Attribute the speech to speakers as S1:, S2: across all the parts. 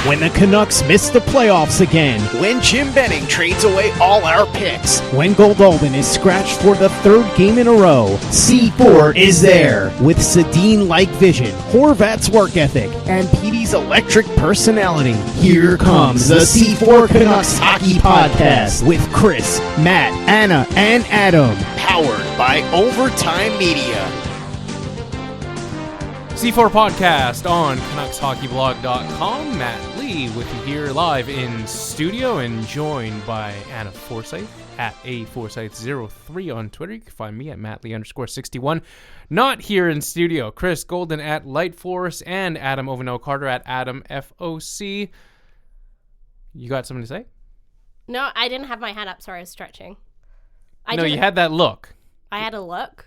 S1: When the Canucks miss the playoffs again.
S2: When Jim Benning trades away all our picks.
S1: When Goldolden is scratched for the third game in a row. C4 is there. With Sedin-like vision, Horvat's work ethic, and Petey's electric personality. Here comes the C4 Canucks Hockey Podcast with Chris, Matt, Anna, and Adam.
S2: Powered by Overtime Media.
S3: C4 Podcast on CanucksHockeyBlog.com. Matt Lee with you here live in studio and joined by Anna Forsyth at aforsyth03 on Twitter. You can find me at MattLee_61. Not here in studio. Chris Golden at Lightforce and Adam Ovino-Carter at AdamFOC. You got something to say?
S4: No, I didn't have my hand up. Sorry, I was stretching.
S3: You had that look.
S4: I had a look?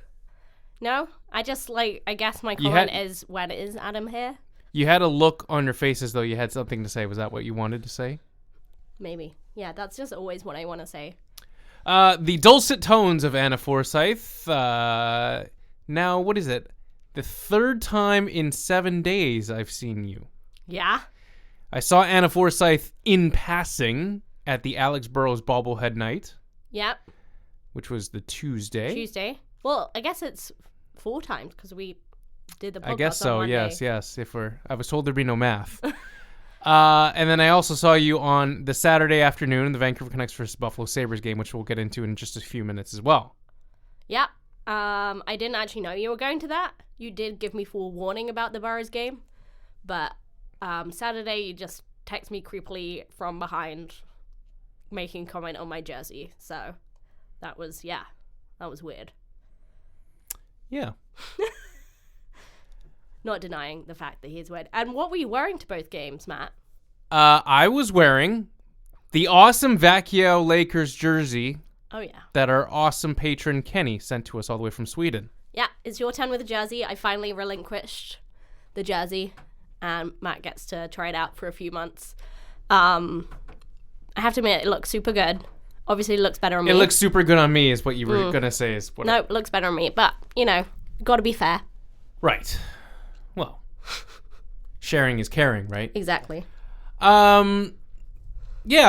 S4: No? I just, I guess my comment is, when is Adam here?
S3: You had a look on your face as though you had something to say. Was that what you wanted to say?
S4: Maybe. Yeah, that's just always what I want to say.
S3: The dulcet tones of Anna Forsyth. Now, what is it? The third time in 7 days I've seen you.
S4: Yeah?
S3: I saw Anna Forsyth in passing at the Alex Burrows bobblehead night.
S4: Yep.
S3: Which was the Tuesday. Well,
S4: I guess it's 4 times because we did the podcast
S3: I guess so,
S4: on Monday.
S3: yes. I was told there'd be no math. And then I also saw you on the Saturday afternoon in the Vancouver Canucks versus Buffalo Sabres game, which we'll get into in just a few minutes as well.
S4: Yeah. I didn't actually know you were going to that. You did give me full warning about the Burrows game. But Saturday, you just text me creepily from behind, making comment on my jersey. So that was weird.
S3: Yeah.
S4: Not denying the fact that he's weird. And what were you wearing to both games, Matt?
S3: I was wearing the awesome Vacchio Lakers jersey.
S4: Oh, yeah.
S3: That our awesome patron Kenny sent to us all the way from Sweden.
S4: Yeah, it's your turn with the jersey. I finally relinquished the jersey, and Matt gets to try it out for a few months. I have to admit, it looks super good. Obviously, it looks better on me.
S3: It looks super good on me is what you were going to say.
S4: It looks better on me. But, got to be fair.
S3: Right. Well, sharing is caring, right?
S4: Exactly.
S3: Yeah,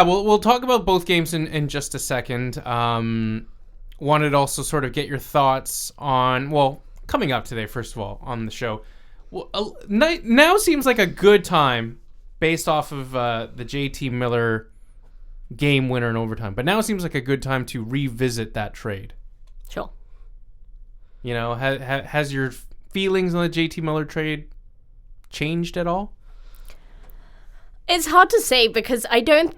S3: we'll talk about both games in just a second. Wanted to also sort of get your thoughts on, coming up today, first of all, on the show. Well, now seems like a good time based off of the JT Miller game winner in overtime. But now it seems like a good time to revisit that trade.
S4: Sure.
S3: Has your feelings on the JT Miller trade changed at all?
S4: It's hard to say because I don't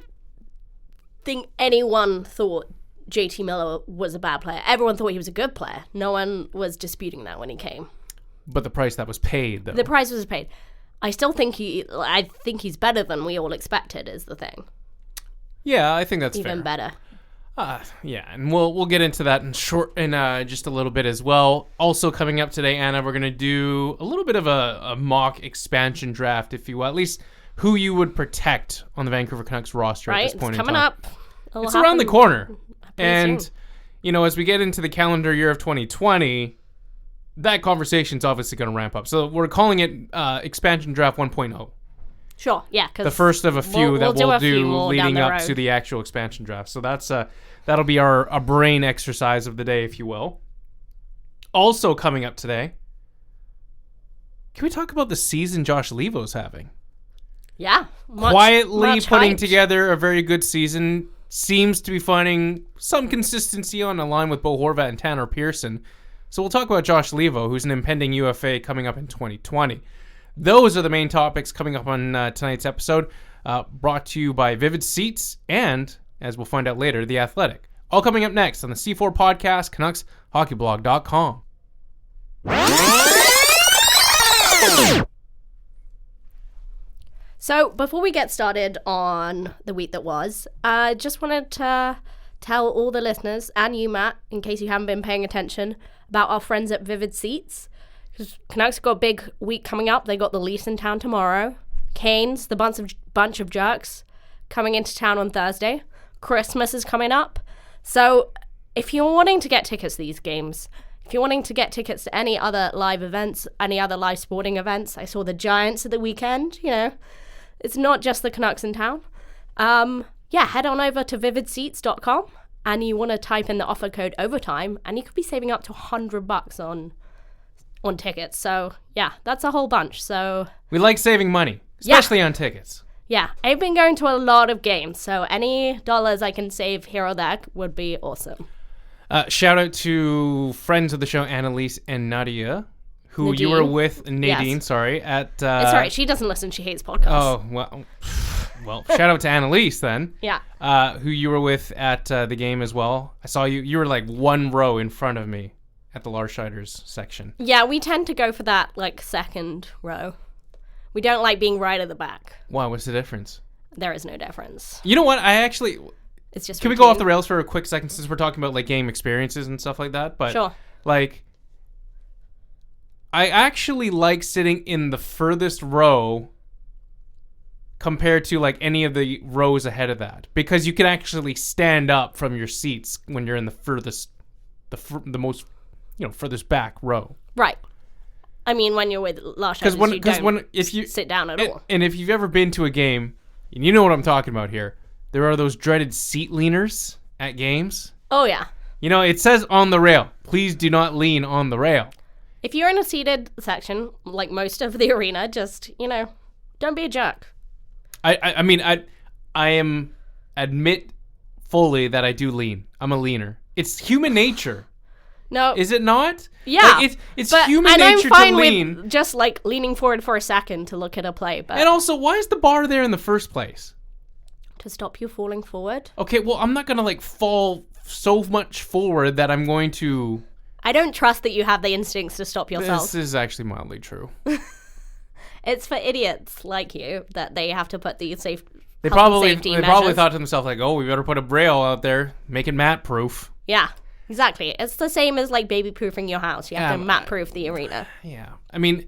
S4: think anyone thought JT Miller was a bad player. Everyone thought he was a good player. No one was disputing that when he came.
S3: But the price that was paid, though.
S4: The price was paid. I think he's better than we all expected is the thing.
S3: Yeah, I think that's fair.
S4: Even better.
S3: Yeah, and we'll get into that in just a little bit as well. Also coming up today, Anna, we're going to do a little bit of a mock expansion draft, if you will. At least who you would protect on the Vancouver Canucks roster at this point in time.
S4: It's coming up.
S3: It's around the corner. And, as we get into the calendar year of 2020, that conversation's obviously going to ramp up. So we're calling it Expansion Draft 1.0.
S4: Sure, yeah.
S3: The first of a few that we'll do leading up
S4: road.
S3: to the actual expansion draft. So that'll be our brain exercise of the day, if you will. Also coming up today, can we talk about the season Josh Leivo's having?
S4: Yeah.
S3: Quietly putting
S4: hyped.
S3: together a very good season. Seems to be finding some consistency on a line with Bo Horvat and Tanner Pearson. So we'll talk about Josh Leivo, who's an impending UFA coming up in 2020. Those are the main topics coming up on tonight's episode, brought to you by Vivid Seats and, as we'll find out later, The Athletic. All coming up next on the C4 Podcast, CanucksHockeyBlog.com.
S4: So, before we get started on the week that was, I just wanted to tell all the listeners, and you, Matt, in case you haven't been paying attention, about our friends at Vivid Seats. Because Canucks got a big week coming up. They got the Leafs in town tomorrow. Canes, the bunch of jerks, coming into town on Thursday. Christmas is coming up. So if you're wanting to get tickets to these games, if you're wanting to get tickets to any other live events, any other live sporting events, I saw the Giants at the weekend, it's not just the Canucks in town. Head on over to vividseats.com and you want to type in the offer code OVERTIME and you could be saving up to $100 on tickets. So, yeah, that's a whole bunch. So
S3: We like saving money, especially on tickets.
S4: Yeah, I've been going to a lot of games, so any dollars I can save here or there would be awesome.
S3: Shout out to friends of the show, Annalise and Nadia, who
S4: Nadine.
S3: you were with, Nadine,
S4: Yes.
S3: sorry, at...
S4: It's all right, she doesn't listen, she hates podcasts.
S3: Oh, well, shout out to Annalise then.
S4: Yeah.
S3: Who you were with at the game as well. I saw you were like one row in front of me at the Larscheiders section.
S4: Yeah, we tend to go for that, like, second row. We don't like being right at the back.
S3: Why? What's the difference?
S4: There is no difference.
S3: You know what?
S4: It's just
S3: Can we go off the rails for a quick second since we're talking about like game experiences and stuff like that? But
S4: Sure.
S3: like, I actually like sitting in the furthest row compared to like any of the rows ahead of that, because you can actually stand up from your seats when you're in the furthest, the most, furthest back row.
S4: Right. I mean, when you're with Larscheiders, you don't sit down at all.
S3: And if you've ever been to a game, and you know what I'm talking about here, there are those dreaded seat leaners at games.
S4: Oh, yeah.
S3: It says on the rail, please do not lean on the rail.
S4: If you're in a seated section, like most of the arena, just, don't be a jerk.
S3: I admit fully that I do lean. I'm a leaner. It's human nature.
S4: No.
S3: Is it not?
S4: Yeah.
S3: Like, it's human nature
S4: I'm fine
S3: to lean.
S4: with just, like, leaning forward for a second to look at a play. But
S3: And also, why is the bar there in the first place?
S4: to stop you falling forward.
S3: Okay, well, I'm not going to, like, fall so much forward that I'm going to...
S4: I don't trust that you have the instincts to stop yourself.
S3: This is actually mildly true.
S4: It's for idiots like you that they have to put the
S3: They
S4: health
S3: probably
S4: and safety
S3: thought
S4: measures.
S3: to themselves, like, oh, we better put a braille out there, make it mat-proof.
S4: Yeah, exactly. It's the same as like baby-proofing your house. You have to mat-proof the arena.
S3: Yeah. I mean,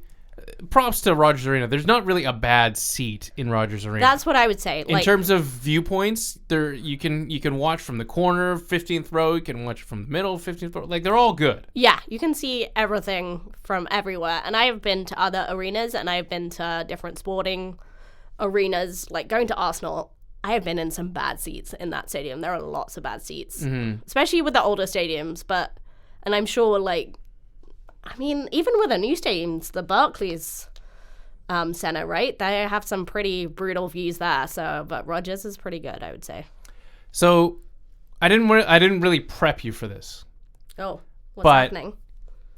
S3: props to Rogers Arena. There's not really a bad seat in Rogers Arena.
S4: That's what I would say.
S3: In terms of viewpoints, there you can watch from the corner, 15th row. You can watch from the middle, 15th row. Like, they're all good.
S4: Yeah, you can see everything from everywhere. And I have been to other arenas, and I've been to different sporting arenas. Like, going to Arsenal, I have been in some bad seats in that stadium. There are lots of bad seats, especially with the older stadiums. And I'm sure, like, I mean, even with the new stadiums, the Barclays Center, right? They have some pretty brutal views there. But Rogers is pretty good, I would say.
S3: So, I didn't really prep you for this.
S4: Oh, what's happening?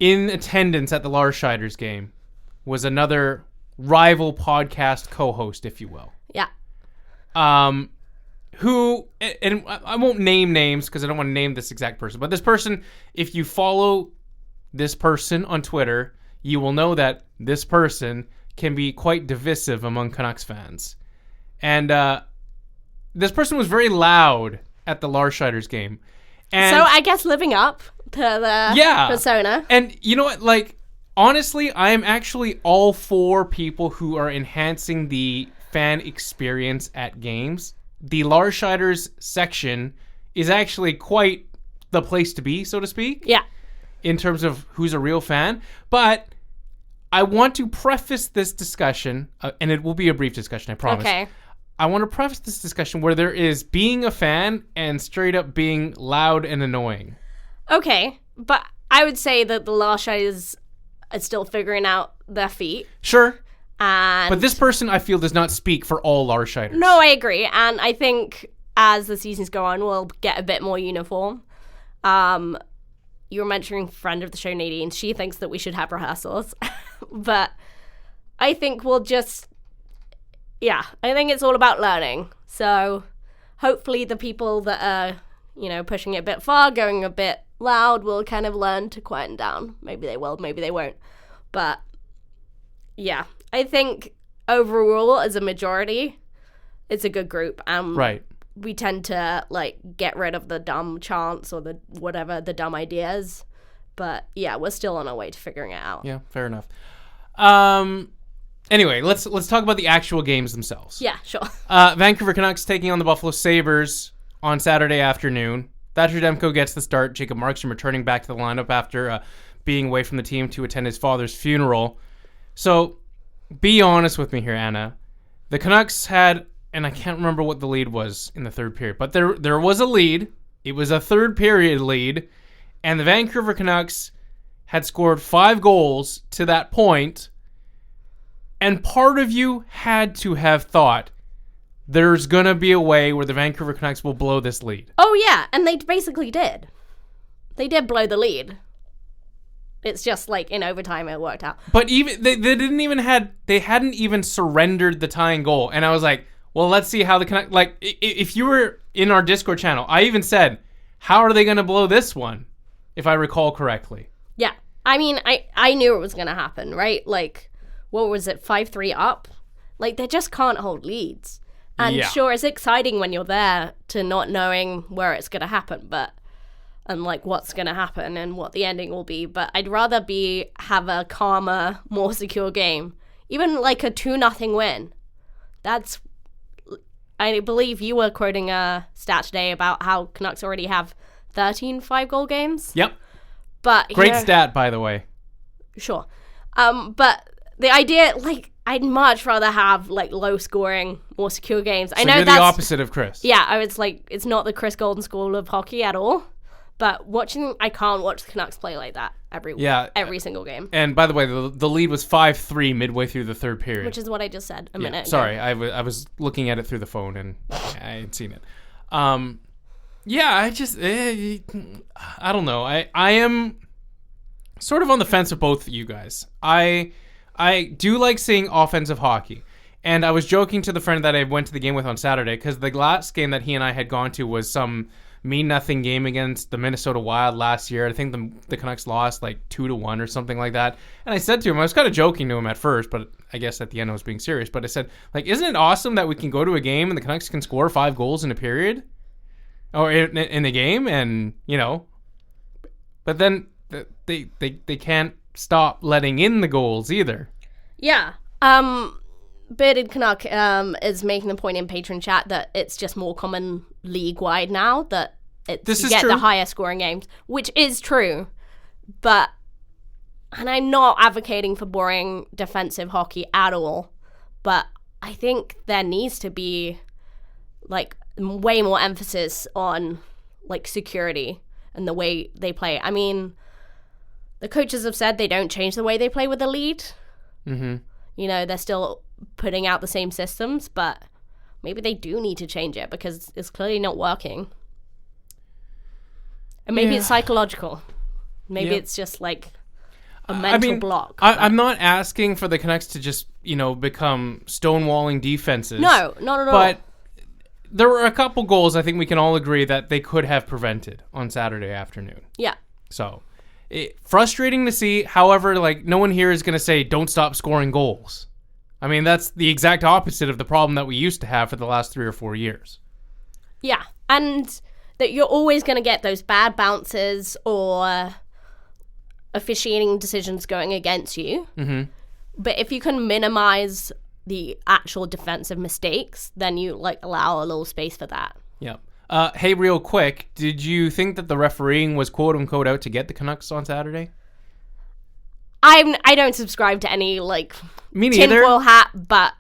S3: In attendance at the Larscheiders game was another rival podcast co-host, if you will.
S4: Yeah.
S3: Who, and I won't name names because I don't want to name this exact person, but this person, if you follow this person on Twitter, you will know that this person can be quite divisive among Canucks fans. And this person was very loud at the Larscheiders game. And
S4: so I guess living up to the persona.
S3: And you know what? Like, honestly, I am actually all for people who are enhancing the fan experience at games. The Larscheiders section is actually quite the place to be, so to speak.
S4: Yeah.
S3: In terms of who's a real fan. But I want to preface this discussion, and it will be a brief discussion, I promise. Okay. I want to preface this discussion where there is being a fan and straight up being loud and annoying.
S4: Okay, but I would say that the Larscheiders are still figuring out their feet.
S3: Sure.
S4: And
S3: but this person, I feel, does not speak for all Larscheiders.
S4: No, I agree. And I think as the seasons go on, we'll get a bit more uniform. You were mentioning friend of the show, Nadine. She thinks that we should have rehearsals. But I think we'll just... Yeah, I think it's all about learning. So hopefully the people that are, pushing it a bit far, going a bit loud, will kind of learn to quieten down. Maybe they will, maybe they won't. But yeah, I think overall, as a majority, it's a good group.
S3: Right.
S4: We tend to, get rid of the dumb chants or the dumb ideas. But yeah, we're still on our way to figuring it out.
S3: Yeah, fair enough. Anyway, let's talk about the actual games themselves.
S4: Yeah, sure.
S3: Vancouver Canucks taking on the Buffalo Sabres on Saturday afternoon. Thatcher Demko gets the start. Jacob Markstrom returning back to the lineup after being away from the team to attend his father's funeral. So, be honest with me here, Anna. The Canucks had, and I can't remember what the lead was in the third period, but there was a lead. It was a third period lead, and the Vancouver Canucks had scored 5 goals to that point, and part of you had to have thought there's going to be a way where the Vancouver Canucks will blow this lead.
S4: Oh, yeah, and they basically did. They did blow the lead. It's just like in overtime it worked out.
S3: But even they hadn't even surrendered the tying goal, and I was like, well, let's see how the Canucks, like, if you were in our Discord channel, I even said, how are they going to blow this one, if I recall correctly?
S4: Yeah. I mean, I knew it was going to happen, right? Like, what was it, 5-3 up? Like, they just can't hold leads. And sure, it's exciting when you're there to not knowing where it's going to happen, and like what's going to happen and what the ending will be. But I'd rather have a calmer, more secure game. Even like a 2-0 win. That's, I believe you were quoting a stat today about how Canucks already have 13 5-goal games.
S3: Yep.
S4: But
S3: great stat, by the way.
S4: Sure. But the idea, like, I'd much rather have like low scoring, more secure games.
S3: So I know you're the opposite of Chris.
S4: Yeah, I was like, it's not the Chris Golden School of hockey at all. But I can't watch the Canucks play like that every single game.
S3: And by the way, the lead was 5-3 midway through the third period,
S4: which is what I just said a minute ago.
S3: Sorry, I was looking at it through the phone and I hadn't seen it. I just I don't know. I am sort of on the fence with both of you guys. I do like seeing offensive hockey. And I was joking to the friend that I went to the game with on Saturday, because the last game that he and I had gone to was some mean-nothing game against the Minnesota Wild last year. I think the Canucks lost like 2-1 or something like that. And I said to him, I was kind of joking to him at first, but I guess at the end I was being serious. But I said, like, isn't it awesome that we can go to a game and the Canucks can score 5 goals in a period? Or in the game, and, you know. But then they can't stop letting in the goals either. Yeah.
S4: Bearded Canuck is making the point in patron chat that it's just more common league-wide now that you get the higher scoring games, which is true. And I'm not advocating for boring defensive hockey at all, but I think there needs to be like way more emphasis on like security and the way they play. I mean, the coaches have said they don't change the way they play with the lead. Mm-hmm. You know, they're still putting out the same systems, but maybe they do need to change it because it's clearly not working. And maybe it's psychological. Maybe it's just like a mental block.
S3: I'm not asking for the Canucks to just, become stonewalling defenses.
S4: No, not at all.
S3: But there were a couple goals I think we can all agree that they could have prevented on Saturday afternoon.
S4: Yeah.
S3: So, frustrating to see. However, like, no one here is going to say, don't stop scoring goals. I mean, that's the exact opposite of the problem that we used to have for the last 3 or 4 years.
S4: Yeah, and that you're always going to get those bad bounces or officiating decisions going against you. Mm-hmm. But if you can minimize the actual defensive mistakes, then you allow a little space for that.
S3: Yeah. Hey, real quick, did you think that the refereeing was quote unquote out to get the Canucks on Saturday?
S4: I don't subscribe to any
S3: me neither
S4: tinfoil hat, but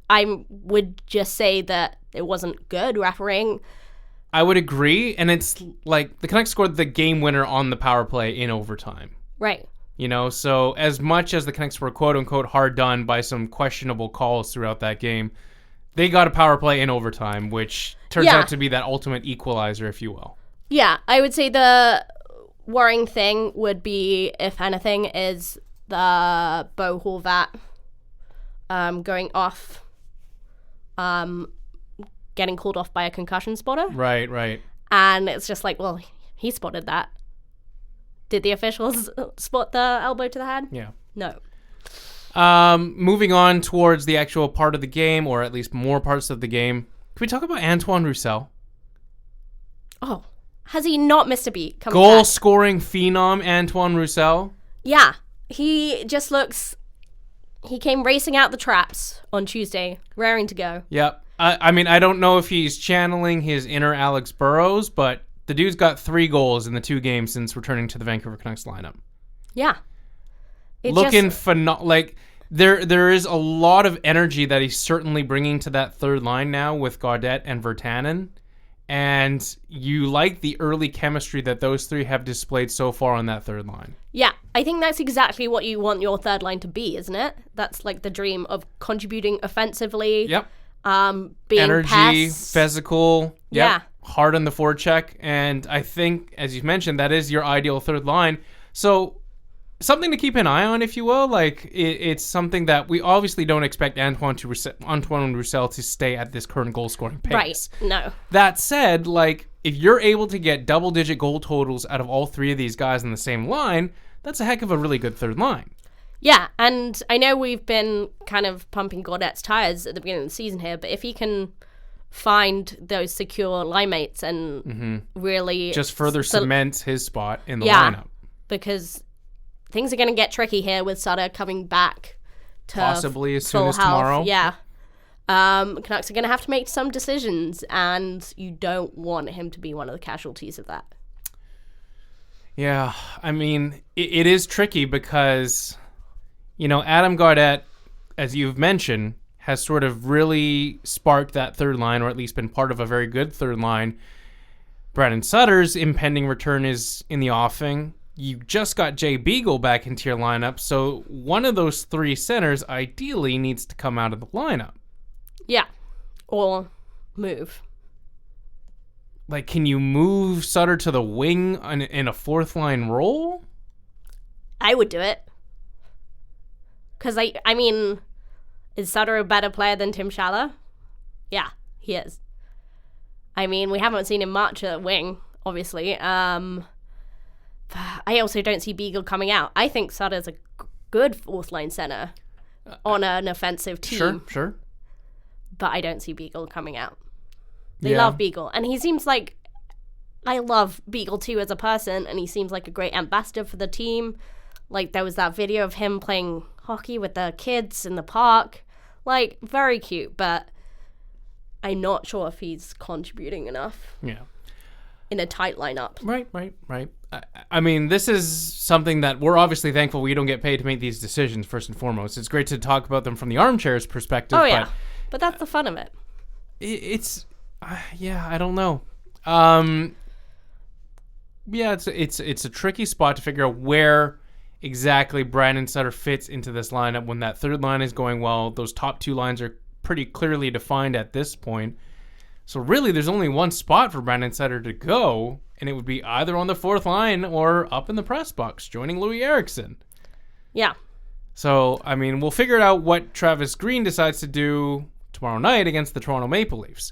S4: I would just say that it wasn't good refereeing.
S3: I would agree, and it's like the Canucks scored the game winner on the power play in overtime.
S4: Right.
S3: So as much as the Canucks were quote unquote hard done by some questionable calls throughout that game, they got a power play in overtime, which turns out to be that ultimate equalizer, if you will.
S4: Yeah, I would say the worrying thing would be, if anything, is the Bo Horvat going off, getting called off by a concussion spotter.
S3: Right.
S4: And it's just like, well, he spotted that. Did the officials spot the elbow to the head?
S3: Yeah.
S4: No.
S3: Moving on towards the actual part of the game, or at least more parts of the game. Can we talk about Antoine Roussel?
S4: Oh, has he not missed a beat?
S3: Goal-scoring phenom Antoine Roussel?
S4: Yeah. He just looks... He came racing out the traps on Tuesday, raring to go.
S3: Yep. I don't know if he's channeling his inner Alex Burrows, but the dude's got 3 goals in the 2 games since returning to the Vancouver Canucks lineup.
S4: Yeah.
S3: Looking phenomenal. There is a lot of energy that he's certainly bringing to that third line now with Gaudette and Virtanen. And you like the early chemistry that those three have displayed so far on that third line.
S4: Yeah, I think that's exactly what you want your third line to be, isn't it? That's like the dream of contributing offensively.
S3: Yep.
S4: Being
S3: energy,
S4: pests.
S3: physical. Yep.
S4: Yeah.
S3: Hard on the forecheck. And I think, as you mentioned, that is your ideal third line. So something to keep an eye on, if you will. Like, it's something that we obviously don't expect Antoine Roussel to stay at this current goal-scoring pace.
S4: Right, no.
S3: That said, like, if you're able to get double-digit goal totals out of all three of these guys in the same line, that's a heck of a really good third line.
S4: Yeah, and I know we've been kind of pumping Gaudette's tires at the beginning of the season here, but if he can find those secure line mates and really...
S3: Just further cements his spot in the lineup.
S4: Because things are going to get tricky here with Sutter coming back to
S3: possibly as soon
S4: full
S3: as
S4: health.
S3: tomorrow.
S4: Yeah. Canucks are going to have to make some decisions, and you don't want him to be one of the casualties of that.
S3: Yeah, I mean, it is tricky because, you know, Adam Gaudette, as you've mentioned, has sort of really sparked that third line, or at least been part of a very good third line. Brandon Sutter's impending return is in the offing. You just got Jay Beagle back into your lineup, so one of those three centers ideally needs to come out of the lineup.
S4: Yeah, or move.
S3: Like, can you move Sutter to the wing in a fourth line role?
S4: I would do it. Because, I mean, is Sutter a better player than Tim Schaller? Yeah, he is. I mean, we haven't seen him much at wing, obviously. I also don't see Beagle coming out. I think Sutter's a good fourth line center on an offensive team.
S3: Sure.
S4: But I don't see Beagle coming out. They love Beagle. And he seems like... I love Beagle too as a person, and he seems like a great ambassador for the team. Like, there was that video of him playing hockey with the kids in the park. Like, very cute, but I'm not sure if he's contributing enough.
S3: Yeah.
S4: In a tight lineup.
S3: Right. I mean, this is something that we're obviously thankful we don't get paid to make these decisions, first and foremost. It's great to talk about them from the armchair's perspective.
S4: Oh, yeah. But that's the fun of it.
S3: It's I don't know. Yeah, it's a tricky spot to figure out where exactly Brandon Sutter fits into this lineup when that third line is going well. Those top two lines are pretty clearly defined at this point. So really, there's only one spot for Brandon Sutter to go, and it would be either on the fourth line or up in the press box, joining Louis Eriksson.
S4: Yeah.
S3: So, I mean, we'll figure out what Travis Green decides to do tomorrow night against the Toronto Maple Leafs.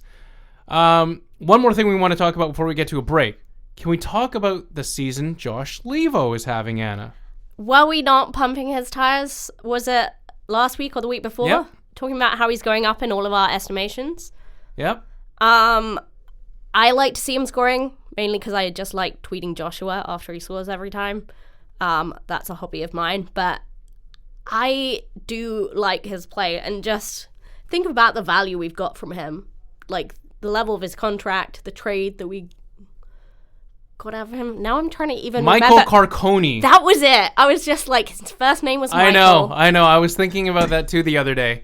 S3: One more thing we want to talk about before we get to a break. Can we talk about the season Josh Levo is having, Anna?
S4: Were we not pumping his tires? Was it last week or the week before?
S3: Yep.
S4: Talking about how he's going up in all of our estimations.
S3: Yep.
S4: I like to see him scoring, mainly because I just like tweeting Joshua after he scores every time. That's a hobby of mine. But I do like his play, and just think about the value we've got from him. Like, the level of his contract, the trade that we got out of him. Now I'm trying to even
S3: Michael
S4: remember.
S3: Carconi.
S4: That was it. I was just like, his first name was Michael.
S3: I know. I was thinking about that too the other day.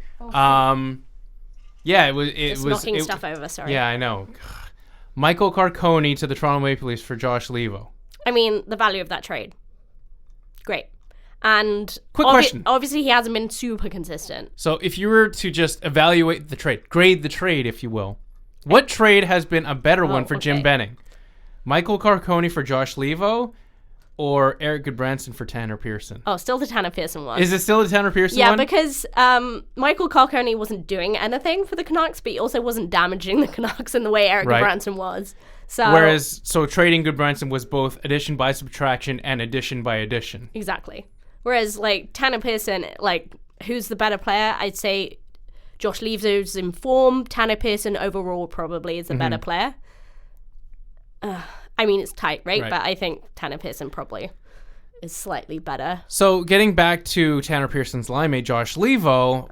S3: Yeah, it was
S4: knocking stuff over, sorry.
S3: Yeah, I know. Michael Carconi to the Toronto Maple Leafs for Josh Levo.
S4: I mean, the value of that trade. Great. And
S3: quick question.
S4: Obviously, he hasn't been super consistent.
S3: So if you were to just evaluate the trade, grade the trade, if you will, what trade has been a better one for Jim Benning? Michael Carconi for Josh Levo, or Eric Goodbranson for Tanner Pearson?
S4: Oh, still the Tanner Pearson one.
S3: Is it still the Tanner Pearson
S4: one?
S3: Yeah,
S4: because Michael Carconi wasn't doing anything for the Canucks, but he also wasn't damaging the Canucks in the way Eric Goodbranson was. So
S3: trading Goodbranson was both addition by subtraction and addition by addition.
S4: Exactly. Whereas, like, Tanner Pearson, like, who's the better player? I'd say Josh Levo's in form. Tanner Pearson overall probably is the better player. I mean, it's tight, right? But I think Tanner Pearson probably is slightly better.
S3: So getting back to Tanner Pearson's line mate, Josh Levo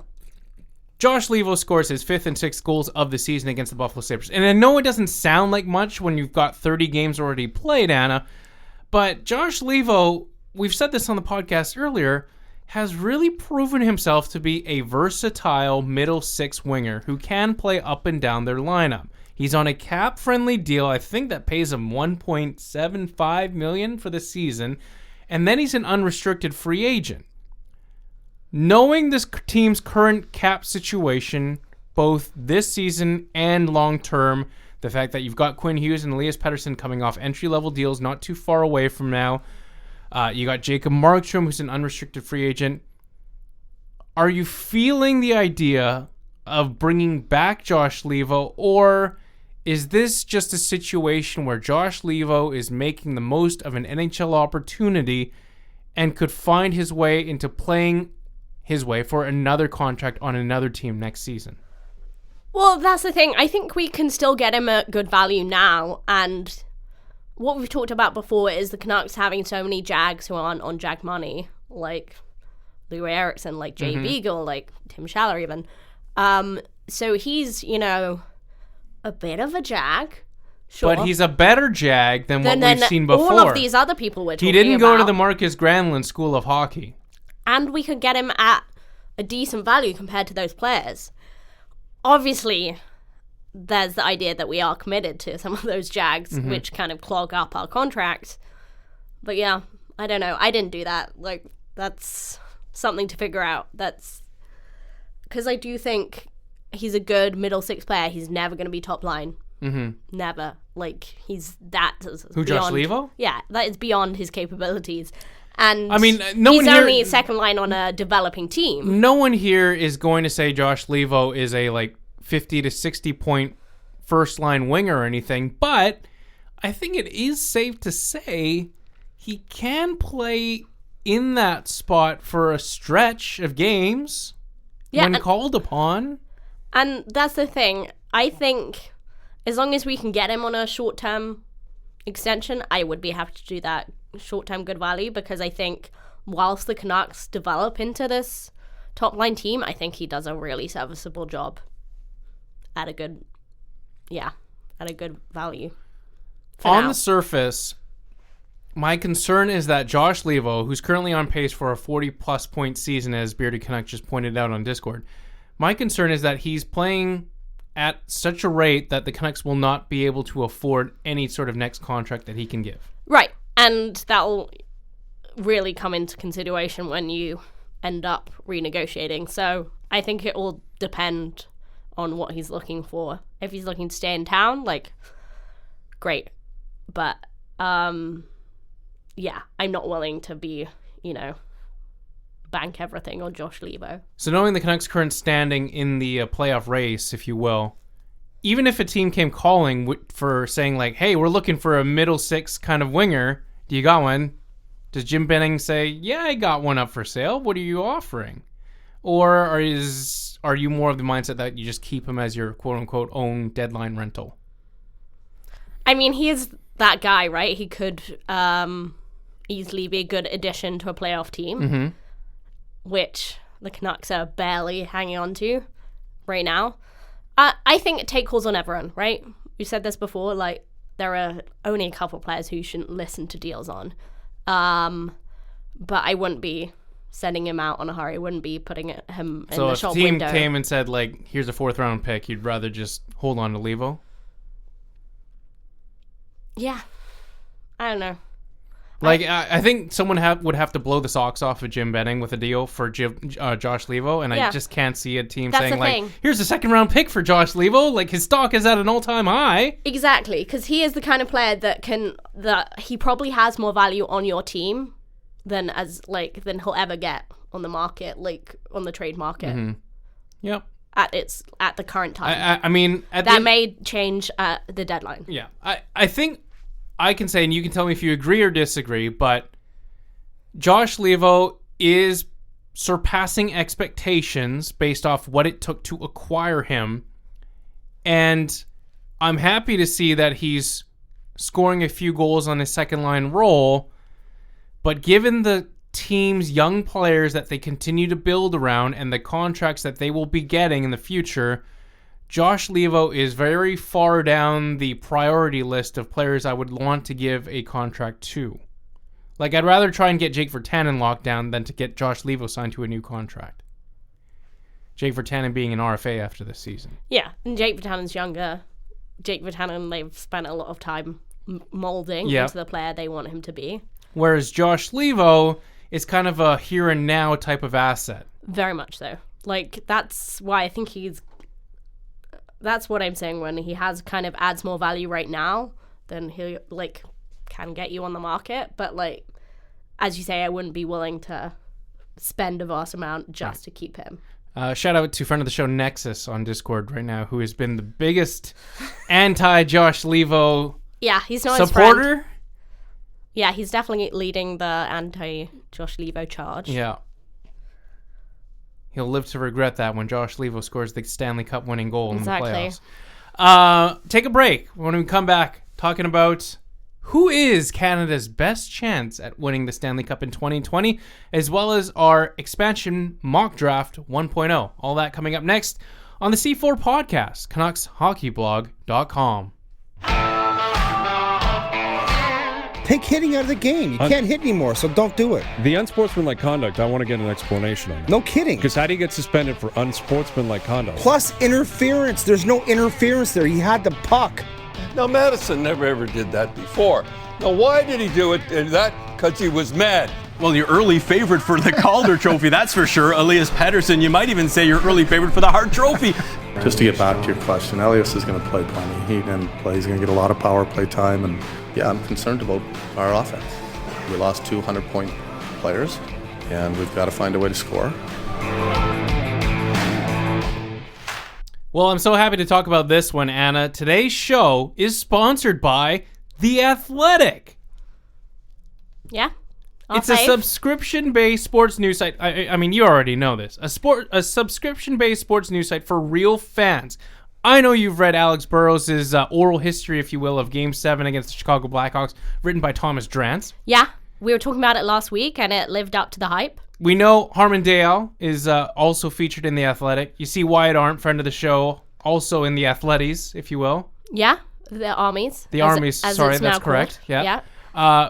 S3: scores his 5th and 6th goals of the season against the Buffalo Sabres. And I know it doesn't sound like much when you've got 30 games already played, Anna, but Josh Levo, we've said this on the podcast earlier, has really proven himself to be a versatile middle six winger who can play up and down their lineup. He's on a cap-friendly deal, I think that pays him $1.75 million for the season, and then he's an unrestricted free agent. Knowing this team's current cap situation, both this season and long-term, the fact that you've got Quinn Hughes and Elias Pettersson coming off entry-level deals not too far away from now, you got Jacob Markstrom, who's an unrestricted free agent. Are you feeling the idea of bringing back Josh Leivo, or is this just a situation where Josh Leivo is making the most of an NHL opportunity and could find his way into playing his way for another contract on another team next season?
S4: Well, that's the thing. I think we can still get him at good value now, and what we've talked about before is the Canucks having so many Jags who aren't on Jag money, like Lou Eriksson, like Jay Beagle, like Tim Schaller even. So he's, a bit of a Jag, sure.
S3: But he's a better Jag than what we've seen before.
S4: All of these other people we're talking about.
S3: He didn't go to the Marcus Granlund School of Hockey.
S4: And we could get him at a decent value compared to those players. Obviously, there's the idea that we are committed to some of those Jags, which kind of clog up our contracts. But yeah, I don't know. I didn't do that. Like, that's something to figure out. That's because I do think he's a good middle six player. He's never going to be top line. Never. Like, he's that.
S3: Who,
S4: beyond,
S3: Josh Leivo?
S4: Yeah, that is beyond his capabilities. And
S3: I mean,
S4: he's only second line on a developing team.
S3: No one here is going to say Josh Leivo is a 50 to 60 point first line winger or anything, but I think it is safe to say he can play in that spot for a stretch of games when called upon.
S4: And that's the thing. I think as long as we can get him on a short-term extension, I would be happy to do that short-term good value, because I think whilst the Canucks develop into this top-line team, I think he does a really serviceable job at a good value.
S3: On the surface, my concern is that Josh Leivo, who's currently on pace for a 40-plus point season, as Bearded Canuck just pointed out on Discord, my concern is that he's playing at such a rate that the Canucks will not be able to afford any sort of next contract that he can give.
S4: Right, and that'll really come into consideration when you end up renegotiating. So I think it will depend on what he's looking for. If he's looking to stay in town, great. But, I'm not willing to be, bank everything on Josh Leivo.
S3: So knowing the Canucks' current standing in the playoff race, if you will, even if a team came calling for saying, hey, we're looking for a middle six kind of winger, do you got one? Does Jim Benning say, yeah, I got one up for sale. What are you offering? Or are you more of the mindset that you just keep him as your quote-unquote own deadline rental?
S4: I mean, he is that guy, right? He could easily be a good addition to a playoff team, which the Canucks are barely hanging on to right now. I think take calls on everyone, right? We've said this before, there are only a couple players who you shouldn't listen to deals on. But I wouldn't be sending him out on a hurry. I wouldn't be putting him in the shop window. So if the team
S3: came and said, here's a 4th round pick, you'd rather just hold on to Leivo?
S4: Yeah. I don't know.
S3: I think someone would have to blow the socks off of Jim Benning with a deal for Josh Leivo, and I just can't see a team saying, here's a 2nd round pick for Josh Leivo. His stock is at an all-time high.
S4: Exactly, because he is the kind of player that he probably has more value on your team than he'll ever get on the market, on the trade market.
S3: Yep.
S4: At the current time.
S3: I mean,
S4: that may change at the deadline.
S3: Yeah, I think I can say, and you can tell me if you agree or disagree, but Josh Leivo is surpassing expectations based off what it took to acquire him. And I'm happy to see that he's scoring a few goals on his second line role. But given the team's young players that they continue to build around and the contracts that they will be getting in the future, Josh Leivo is very far down the priority list of players I would want to give a contract to. Like, I'd rather try and get Jake Virtanen locked down than to get Josh Leivo signed to a new contract. Jake Virtanen being an RFA after this season.
S4: Yeah, and Jake Virtanen's younger. Jake Virtanen, they've spent a lot of time molding into the player they want him to be. Whereas
S3: Josh Leivo is kind of a here and now type of asset.
S4: Very much so. Like, that's why I think that's what I'm saying, when he has kind of adds more value right now than he, like, can get you on the market. But, like, as you say, I wouldn't be willing to spend a vast amount just to keep him.
S3: Shout out to friend of the show Nexus on Discord right now, who has been the biggest anti-Josh Leivo
S4: he's not
S3: supporter.
S4: His friend. Yeah, he's definitely leading the anti-Josh Leivo charge.
S3: Yeah. He'll live to regret that when Josh Leivo scores the Stanley Cup winning goal in the playoffs. Take a break. When we come back, talking about who is Canada's best chance at winning the Stanley Cup in 2020, as well as our expansion mock draft 1.0. All that coming up next on the C4 podcast, CanucksHockeyBlog.com.
S5: Take hitting out of the game. You can't hit anymore, so don't do it.
S6: The unsportsmanlike conduct, I want to get an explanation on it.
S5: No kidding.
S6: Because how do you get suspended for unsportsmanlike conduct?
S5: Plus interference. There's no interference there. He had the puck.
S7: Now, Madison never ever did that before. Now, why did he do it? Because he was mad.
S8: Well, your early favorite for the Calder Trophy, that's for sure. Elias Pettersson, you might even say your early favorite for the Hart Trophy.
S9: Just to get back to your question, Elias is going to play plenty. He's going to get a lot of power play time, and yeah, I'm concerned about our offense. We lost 200-point players, and we've got to find a way to score.
S3: Well, I'm so happy to talk about this one, Anna. Today's show is sponsored by The Athletic.
S4: Yeah.
S3: It's a subscription-based sports news site. I mean, you already know this. A subscription-based sports news site for real fans. I know you've read Alex Burrows' oral history, if you will, of Game 7 against the Chicago Blackhawks, written by Thomas Drance.
S4: Yeah, we were talking about it last week, and it lived up to the hype.
S3: We know Harmon Dayal is also featured in The Athletic. You see Wyatt Arndt, friend of the show, also in The Athletes, if you will.
S4: Yeah, the Armies.
S3: The Armies, sorry, that's correct. Yeah.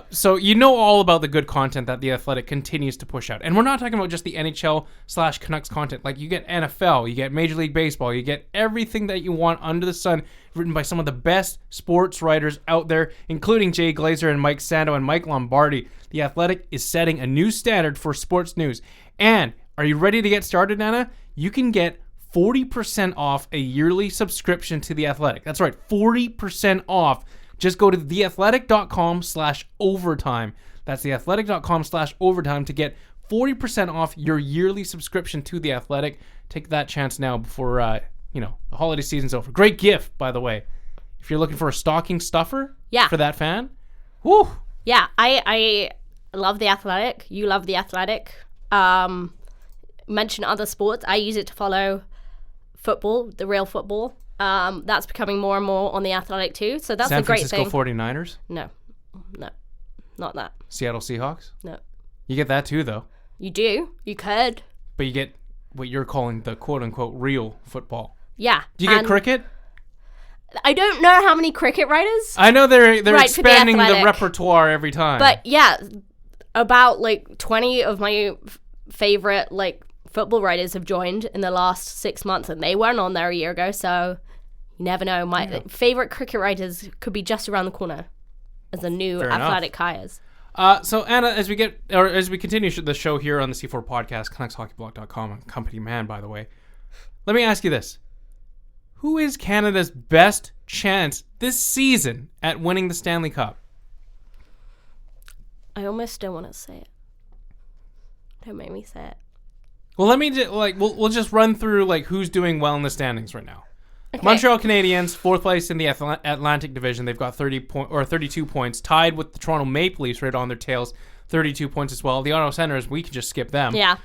S3: So you know all about the good content that The Athletic continues to push out. And we're not talking about just the NHL/Canucks content. Like, you get NFL, you get Major League Baseball, you get everything that you want under the sun, written by some of the best sports writers out there, including Jay Glazer and Mike Sando and Mike Lombardi. The Athletic is setting a new standard for sports news. And are you ready to get started, Anna? You can get 40% off a yearly subscription to The Athletic. That's right, 40% off. Just go to theathletic.com/overtime. That's theathletic.com/overtime to get 40% off your yearly subscription to The Athletic. Take that chance now before, the holiday season's over. Great gift, by the way. If you're looking for a stocking stuffer for that fan. Woo!
S4: Yeah, I love The Athletic. You love The Athletic. Mention other sports. I use it to follow football, the real football. That's becoming more and more on The Athletic too, so that's a great thing.
S3: San Francisco 49ers?
S4: No, not that.
S3: Seattle Seahawks?
S4: No.
S3: You get that too, though.
S4: You do. You could.
S3: But you get what you're calling the quote-unquote real football.
S4: Yeah.
S3: Do you get cricket?
S4: I don't know how many cricket writers.
S3: I know they're expanding the repertoire every time.
S4: But yeah, about 20 of my favorite football writers have joined in the last 6 months, and they weren't on there a year ago, so you never know. My favorite cricket writers could be just around the corner as the new Athletic hires.
S3: So Anna, as we continue the show here on the C4 podcast, CanucksHockeyBlog.com, a company man, by the way, let me ask you this. Who is Canada's best chance this season at winning the Stanley Cup?
S4: I almost don't want to say it. Don't make me say it.
S3: Well, let me we'll just run through who's doing well in the standings right now. Okay. Montreal Canadiens, 4th place in the Atlantic Division. They've got 32 points, tied with the Toronto Maple Leafs right on their tails, 32 points as well. The Ottawa Senators, we can just skip them.
S4: Yeah.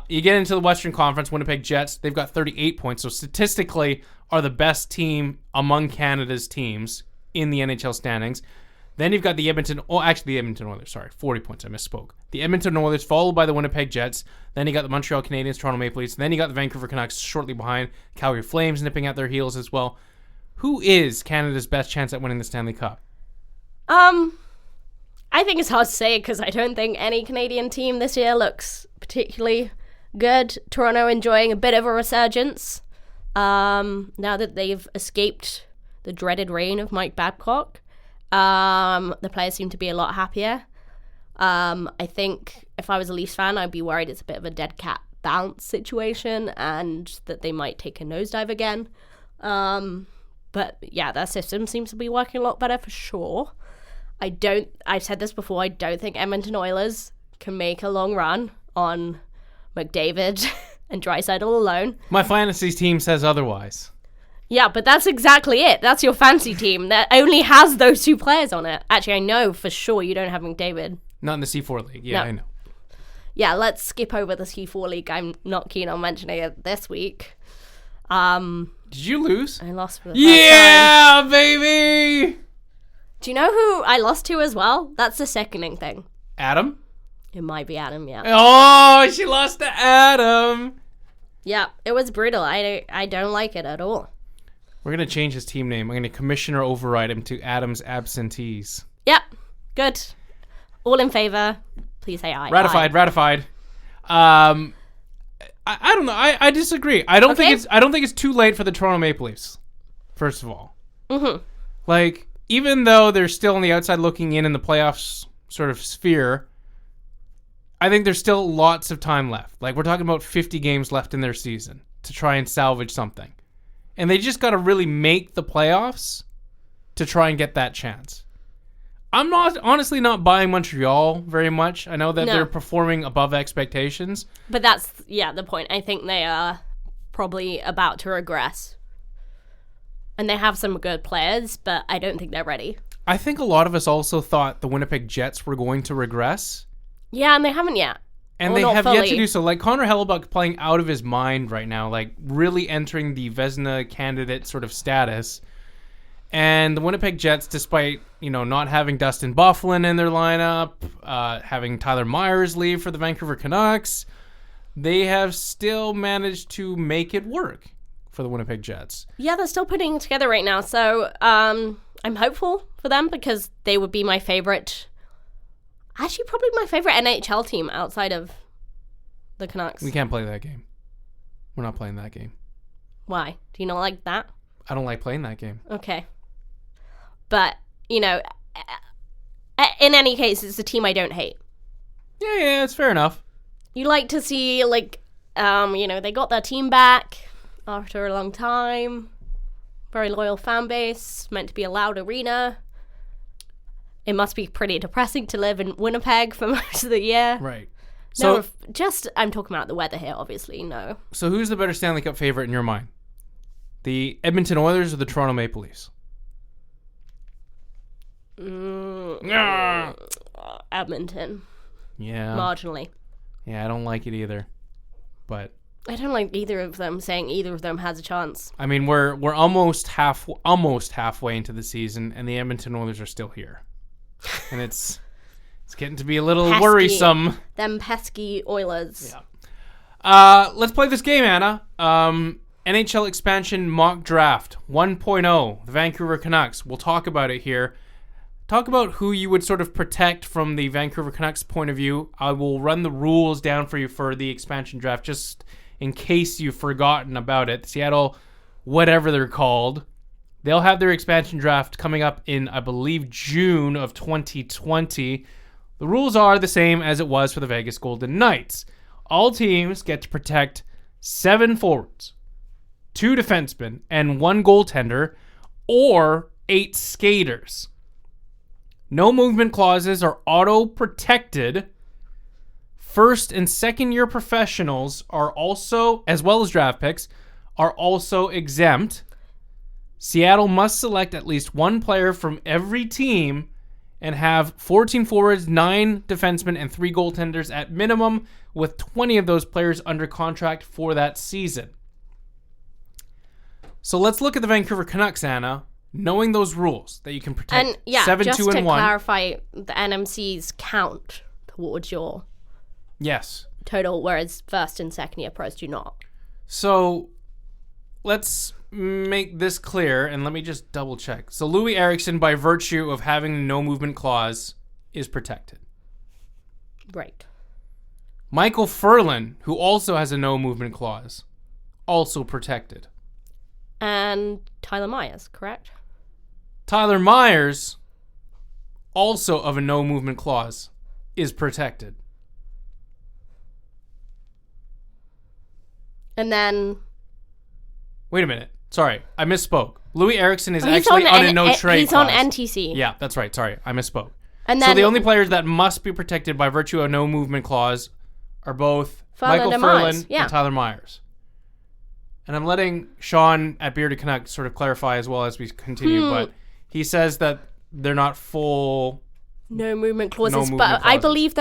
S3: You get into the Western Conference, Winnipeg Jets, they've got 38 points, so statistically are the best team among Canada's teams in the NHL standings. Then you've got the Edmonton Oilers, 40 points, I misspoke. The Edmonton Oilers, followed by the Winnipeg Jets. Then you got the Montreal Canadiens, Toronto Maple Leafs. Then you got the Vancouver Canucks shortly behind. Calgary Flames nipping at their heels as well. Who is Canada's best chance at winning the Stanley Cup?
S4: I I think it's hard to say because I don't think any Canadian team this year looks particularly good. Toronto enjoying a bit of a resurgence now that they've escaped the dreaded reign of Mike Babcock. The players seem to be a lot happier. I think if I was a Leafs fan, I'd be worried it's a bit of a dead cat bounce situation and that they might take a nosedive again. But yeah, their system seems to be working a lot better for sure. I've said this before, I don't think Edmonton Oilers can make a long run on McDavid and Draisaitl alone.
S3: My fantasy team says otherwise.
S4: Yeah, but that's exactly it. That's your fancy team that only has those two players on it. Actually, I know for sure you don't have McDavid.
S3: Not in the C4 League. Yeah, no. I know.
S4: Yeah, let's skip over the C4 League. I'm not keen on mentioning it this week.
S3: Did you lose?
S4: I lost for the first time.
S3: Yeah, baby!
S4: Do you know who I lost to as well? That's the sickening thing.
S3: Adam?
S4: It might be Adam, yeah.
S3: Oh, she lost to Adam.
S4: Yeah, it was brutal. I don't like it at all.
S3: We're going to change his team name. I'm going to commissioner override him to Adam's absentees.
S4: Yep, good. All in favor, please say aye.
S3: Ratified. I don't know. I disagree. I don't think it's too late for the Toronto Maple Leafs. First of all. Mm-hmm. Like, even though they're still on the outside looking in the playoffs sort of sphere, I think there's still lots of time left. Like, we're talking about 50 games left in their season to try and salvage something. And they just got to really make the playoffs to try and get that chance. I'm honestly not buying Montreal very much. I know that they're performing above expectations.
S4: But that's, the point. I think they are probably about to regress. And they have some good players, but I don't think they're ready.
S3: I think a lot of us also thought the Winnipeg Jets were going to regress.
S4: Yeah, and they haven't yet.
S3: And they have yet to do so. Like, Connor Hellebuyck playing out of his mind right now, like, really entering the Vezina candidate sort of status. And the Winnipeg Jets, despite, not having Dustin Byfuglien in their lineup, having Tyler Myers leave for the Vancouver Canucks, they have still managed to make it work for the Winnipeg Jets. Yeah,
S4: they're still putting it together right now. So I'm hopeful for them because they would be my favorite... Actually, probably my favorite NHL team outside of the Canucks.
S3: We can't play that game. We're not playing that game.
S4: Why? Do you not like that?
S3: I don't like playing that game.
S4: Okay. But, in any case, it's a team I don't hate.
S3: Yeah, it's fair enough.
S4: You like to see, they got their team back after a long time. Very loyal fan base. Meant to be a loud arena. It must be pretty depressing to live in Winnipeg for most of the year.
S3: Right.
S4: So, I'm talking about the weather here, obviously, no.
S3: So who's the better Stanley Cup favorite in your mind? The Edmonton Oilers or the Toronto Maple Leafs?
S4: Edmonton.
S3: Yeah.
S4: Marginally.
S3: Yeah, I don't like it either. But
S4: I don't like either of them saying either of them has a chance.
S3: I mean, we're almost halfway into the season, and the Edmonton Oilers are still here. And it's getting to be a little worrisome.
S4: Them pesky Oilers.
S3: Yeah. Let's play this game, Anna. NHL expansion mock draft 1.0. The Vancouver Canucks. We'll talk about it here. Talk about who you would sort of protect from the Vancouver Canucks point of view. I will run the rules down for you for the expansion draft just in case you've forgotten about it. Seattle, whatever they're called. They'll have their expansion draft coming up in, I believe, June of 2020. The rules are the same as it was for the Vegas Golden Knights. All teams get to protect 7 forwards, 2 defensemen, and 1 goaltender, or 8 skaters. No movement clauses are auto-protected. First and second year professionals are also, as well as draft picks, are also exempt. Seattle must select at least 1 player from every team and have 14 forwards, 9 defensemen, and 3 goaltenders at minimum, with 20 of those players under contract for that season. So let's look at the Vancouver Canucks, Anna. Knowing those rules that you can protect 7, 2, and 1.
S4: Just to clarify, the NMCs count towards your total, whereas first and second year pros do not.
S3: So let's make this clear, and let me just double check. So Louis Eriksson, by virtue of having no movement clause, is protected.
S4: Right.
S3: Michael Furlan, who also has a no movement clause, also protected.
S4: And Tyler Myers, correct?
S3: Tyler Myers, also of a no movement clause, is protected.
S4: And then...
S3: Wait a minute. Sorry, I misspoke. Louis Eriksson is actually on a no-trade
S4: He's
S3: clause.
S4: on NTC.
S3: Yeah, that's right. Sorry, I misspoke.
S4: And
S3: so
S4: then,
S3: the only players that must be protected by virtue of no movement clause are both Michael Furlan and Tyler Myers. And I'm letting Sean at Bearded Canuck sort of clarify as well as we continue, but he says that they're not full...
S4: No movement clauses, but I believe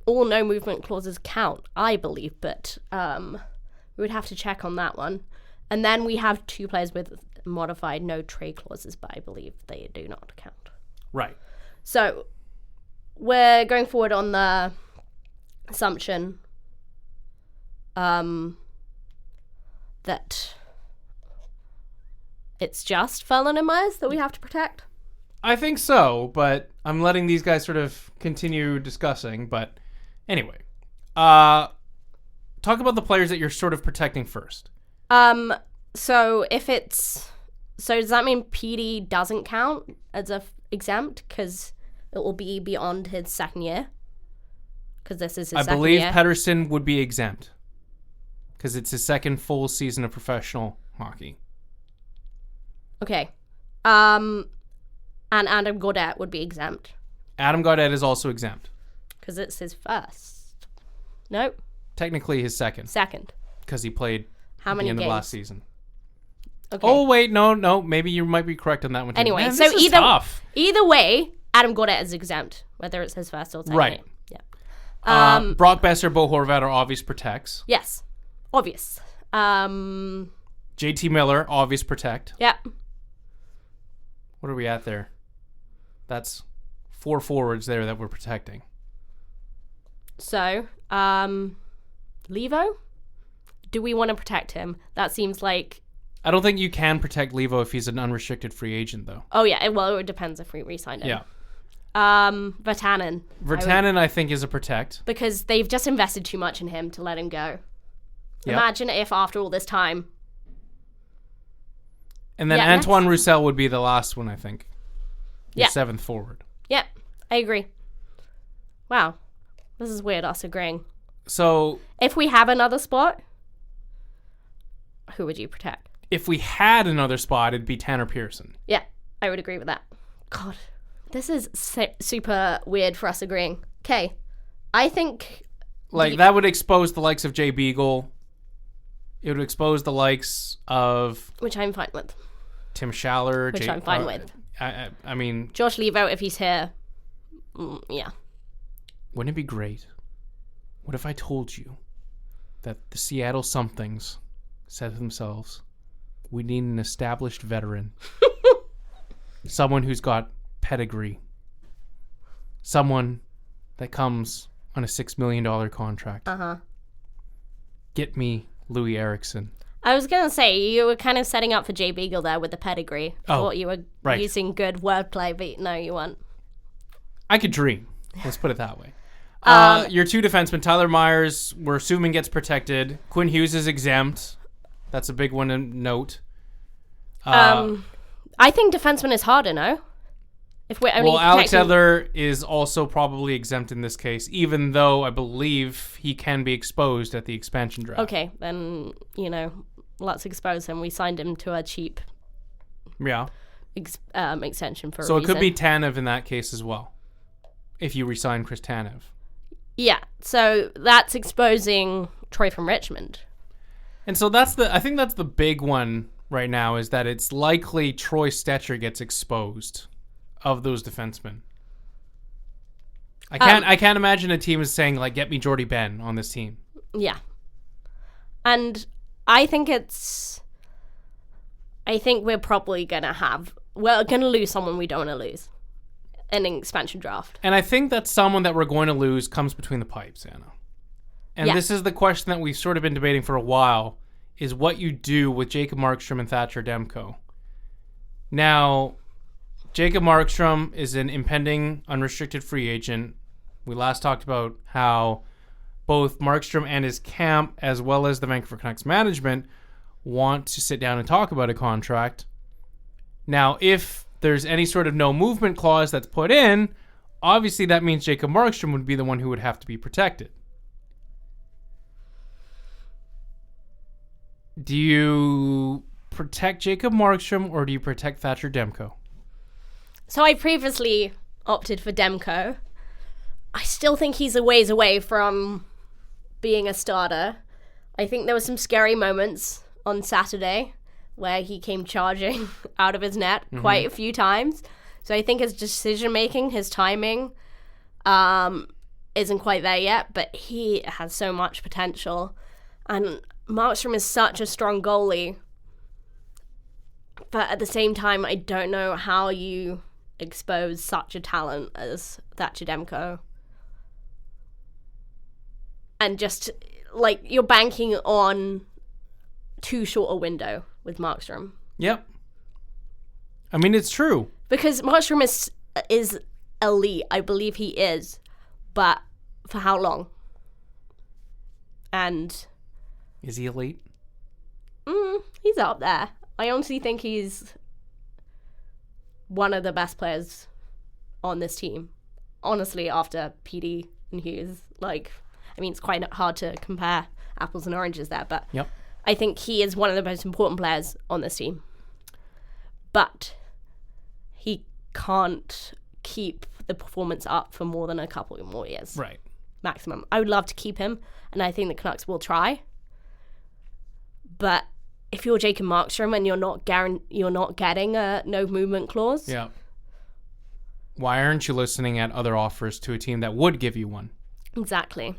S4: all no movement clauses count, I believe, but we would have to check on that one. And then we have 2 players with modified no trade clauses, but I believe they do not count.
S3: Right.
S4: So we're going forward on the assumption that it's just Furlan and Myers that we have to protect.
S3: I think so, but I'm letting these guys sort of continue discussing. But anyway, talk about the players that you're sort of protecting first.
S4: So does that mean PD doesn't count as exempt because it will be beyond his second year? Because this is his second year.
S3: I believe Pettersson would be exempt because it's his second full season of professional hockey.
S4: Okay. And Adam Gaudette would be exempt.
S3: Adam Gaudette is also exempt.
S4: Because it's his first. Nope.
S3: Technically his second.
S4: Second.
S3: Because he played
S4: how many
S3: at the end
S4: games?
S3: of last season.
S4: Okay.
S3: Oh, wait, no. Maybe you might be correct on that one too.
S4: Anyway,
S3: Man,
S4: so
S3: tough.
S4: either way, Adam Gaudette is exempt, whether it's his first or second
S3: right.
S4: year. Yeah.
S3: Brock Besser, Bo Horvat are obvious protects.
S4: Yes. Obvious.
S3: JT Miller, obvious protect.
S4: Yeah.
S3: What are we at there? That's 4 forwards there that we're protecting.
S4: So, Levo? Do we want to protect him? That seems like...
S3: I don't think you can protect Levo if he's an unrestricted free agent, though.
S4: Oh, yeah. Well, it depends if we re-sign him.
S3: Yeah.
S4: Virtanen.
S3: Virtanen, I think, is a protect.
S4: Because they've just invested too much in him to let him go. Yep. Imagine if after all this time...
S3: And then Antoine Roussel would be the last one, I think. The 7th forward.
S4: Yep, I agree. Wow. This is weird, us agreeing.
S3: So...
S4: If we have another spot, who would you protect?
S3: If we had another spot, it'd be Tanner Pearson.
S4: Yeah, I would agree with that. God, this is super weird for us agreeing. Okay, I think...
S3: that would expose the likes of Jay Beagle. It would expose the likes of...
S4: Which I'm fine with.
S3: Tim Schaller.
S4: Which I'm fine with.
S3: I mean...
S4: Josh Levo, if he's here. Yeah.
S3: Wouldn't it be great? What if I told you that the Seattle Somethings said to themselves, we need an established veteran. Someone who's got pedigree. Someone that comes on a $6 million contract.
S4: Uh-huh.
S3: Get me Louis Eriksson.
S4: I was going to say, you were kind of setting up for Jay Beagle there with the pedigree. I thought you were using good wordplay, but no, you weren't.
S3: I could dream. Let's put it that way. Your 2 defensemen, Tyler Myers, we're assuming gets protected. Quinn Hughes is exempt. That's a big one to note.
S4: I think defenseman is harder, no? If we're only
S3: Alex Edler is also probably exempt in this case, even though I believe he can be exposed at the expansion draft.
S4: Okay, then, let's expose him. We signed him to a cheap extension for a reason.
S3: So it could be Tanev in that case as well, if you resign Chris Tanev.
S4: Yeah, so that's exposing Troy from Richmond.
S3: And so I think that's the big one right now, is that it's likely Troy Stetcher gets exposed of those defensemen. I can't imagine a team is saying, like, get me Jordy Ben on this team.
S4: Yeah. And I think we're probably we're going to lose someone we don't want to lose in an expansion draft.
S3: And I think that someone that we're going to lose comes between the pipes, Anna. And this is the question that we've sort of been debating for a while, is what you do with Jacob Markstrom and Thatcher Demko. Now, Jacob Markstrom is an impending unrestricted free agent. We last talked about how both Markstrom and his camp, as well as the Vancouver Canucks management, want to sit down and talk about a contract. Now, if there's any sort of no movement clause that's put in, obviously that means Jacob Markstrom would be the one who would have to be protected. Do you protect Jacob Markstrom or do you protect Thatcher Demko?
S4: So I previously opted for Demko. I still think he's a ways away from being a starter. I think there were some scary moments on Saturday where he came charging out of his net quite a few times. So I think his decision-making, his timing, isn't quite there yet, but he has so much potential. And Markstrom is such a strong goalie. But at the same time, I don't know how you expose such a talent as Thatcher Demko. And just, like, you're banking on too short a window with Markstrom.
S3: Yep. I mean, it's true.
S4: Because Markstrom is elite. I believe he is. But for how long? And...
S3: Is he elite?
S4: He's up there. I honestly think he's one of the best players on this team. Honestly, after PD and Hughes. Like, I mean, it's quite hard to compare apples and oranges there, but
S3: yep.
S4: I think he is one of the most important players on this team. But he can't keep the performance up for more than a couple more years.
S3: Right.
S4: Maximum. I would love to keep him, and I think the Canucks will try. But if you're Jacob Markstrom and you're not getting a no movement clause,
S3: yeah. Why aren't you listening at other offers to a team that would give you one?
S4: Exactly.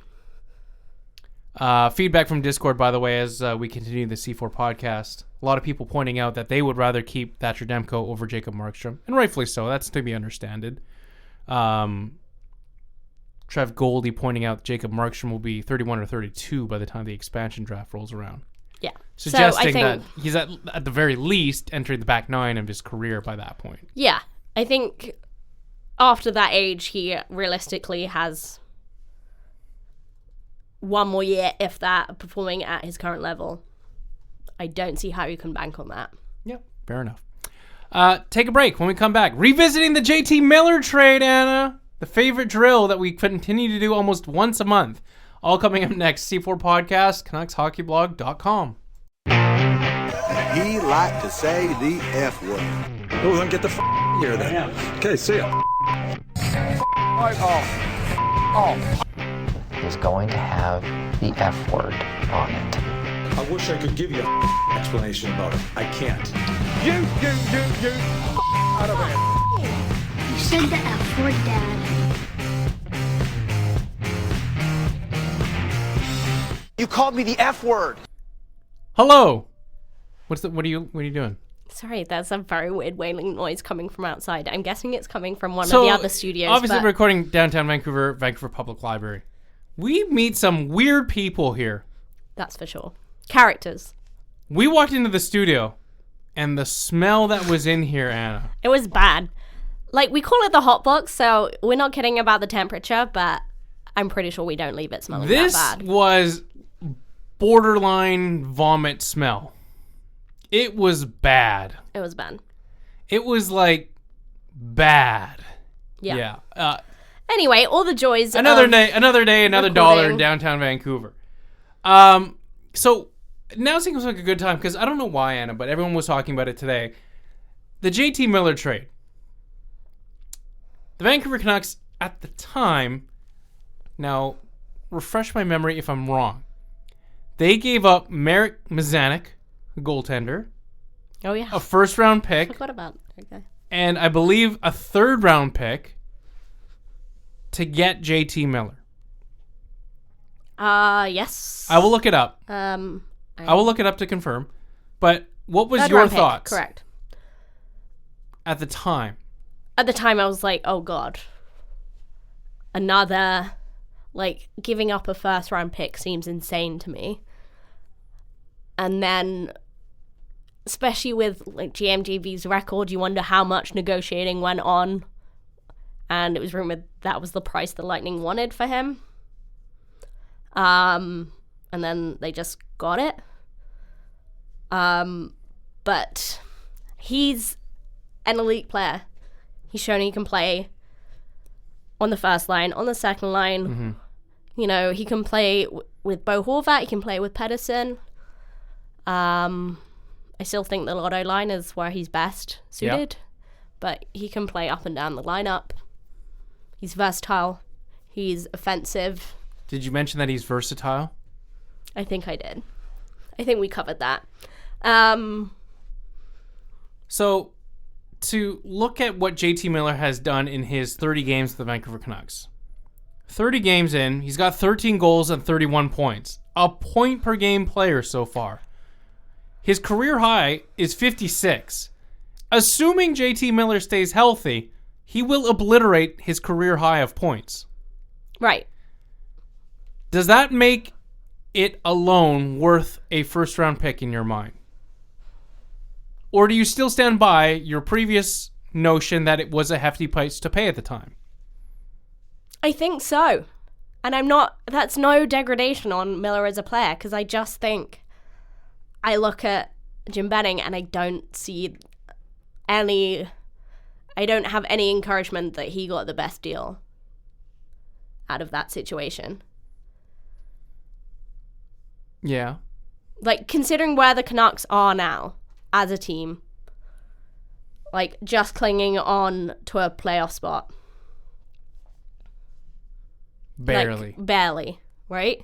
S3: Feedback from Discord, by the way, as we continue the C4 podcast. A lot of people pointing out that they would rather keep Thatcher Demko over Jacob Markstrom, and rightfully so. That's to be understood. Trev Goldie pointing out Jacob Markstrom will be 31 or 32 by the time the expansion draft rolls around.
S4: Yeah.
S3: Suggesting that he's at the very least entering the back nine of his career by that point.
S4: Yeah. I think after that age, he realistically has one more year, if that, performing at his current level. I don't see how you can bank on that.
S3: Yep, fair enough. Take a break. When we come back, revisiting the JT Miller trade, Anna. The favorite drill that we continue to do almost once a month. All coming up next. C4 Podcast, CanucksHockeyBlog.com.
S10: He liked to say the F word.
S11: Oh, then get the here then. Okay, see ya.
S12: Is going to have the F word on it.
S11: I wish I could give you an explanation about it. I can't. You, out of here.
S13: You said the F word, Dad.
S2: You called me the F word.
S3: Hello. What are you doing?
S4: Sorry, there's a very weird wailing noise coming from outside. I'm guessing it's coming from one of the other studios.
S3: Obviously, we're recording downtown Vancouver Public Library. We meet some weird people here.
S4: That's for sure. Characters.
S3: We walked into the studio, and the smell that was in here, Anna.
S4: It was bad. Like, we call it the hot box, so we're not kidding about the temperature, but I'm pretty sure we don't leave it smelling that bad.
S3: This was borderline vomit smell. It was bad.
S4: It was bad.
S3: It was, like, bad.
S4: Yeah.
S3: Yeah.
S4: Anyway, all the joys
S3: another day, another
S4: recording.
S3: $1 in downtown Vancouver. So now seems like a good time because I don't know why, Anna, but everyone was talking about it today. The JT Miller trade. The Vancouver Canucks at the time, now refresh my memory if I'm wrong, they gave up Marek Mazanek, a goaltender.
S4: Oh, yeah.
S3: A first-round pick.
S4: I forgot about that guy.
S3: And I believe a third-round pick to get JT Miller.
S4: Yes.
S3: I will look it up.
S4: I
S3: will look it up to confirm. But what was
S4: third
S3: your
S4: round pick,
S3: thoughts?
S4: correct.
S3: At the time.
S4: At the time, I was like, oh, God. Another, like, giving up a first-round pick seems insane to me. And then especially with like GMGV's record, you wonder how much negotiating went on. And it was rumored that was the price the Lightning wanted for him. And then they just got it. But he's an elite player. He's shown he can play on the first line, on the second line.
S3: Mm-hmm.
S4: You know, he can play with Bo Horvat. He can play with Pedersen. I still think the Lotto line is where he's best suited. But he can play up and down the lineup. He's versatile. He's offensive.
S3: Did you mention that he's versatile?
S4: I think I did. I think we covered that.
S3: So, to look at what JT Miller has done in his 30 games with the Vancouver Canucks. 30 games in, he's got 13 goals and 31 points. A point per game player so far. His career high is 56. Assuming JT Miller stays healthy, he will obliterate his career high of points.
S4: Right.
S3: Does that make it alone worth a first-round pick in your mind? Or do you still stand by your previous notion that it was a hefty price to pay at the time?
S4: I think so. And that's no degradation on Miller as a player, because I just think I look at Jim Benning and I don't have any encouragement that he got the best deal out of that situation.
S3: Yeah.
S4: Like, considering where the Canucks are now as a team, like, just clinging on to a playoff spot.
S3: Barely.
S4: Like, barely, right?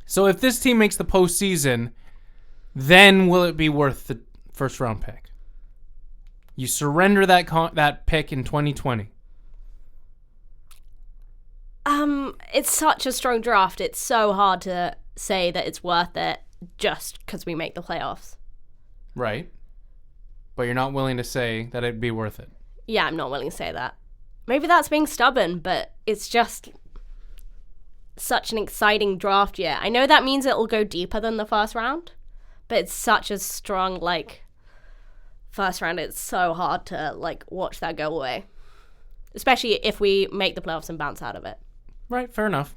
S3: So if this team makes the postseason, then will it be worth the first round pick? You surrender that pick in 2020.
S4: It's such a strong draft. It's so hard to say that it's worth it just because we make the playoffs.
S3: Right. But you're not willing to say that it'd be worth it.
S4: Yeah, I'm not willing to say that. Maybe that's being stubborn, but it's just such an exciting draft year. I know that means it'll go deeper than the first round, but it's such a strong, like, first round. It's so hard to, like, watch that go away. Especially if we make the playoffs and bounce out of it.
S3: Right, fair enough.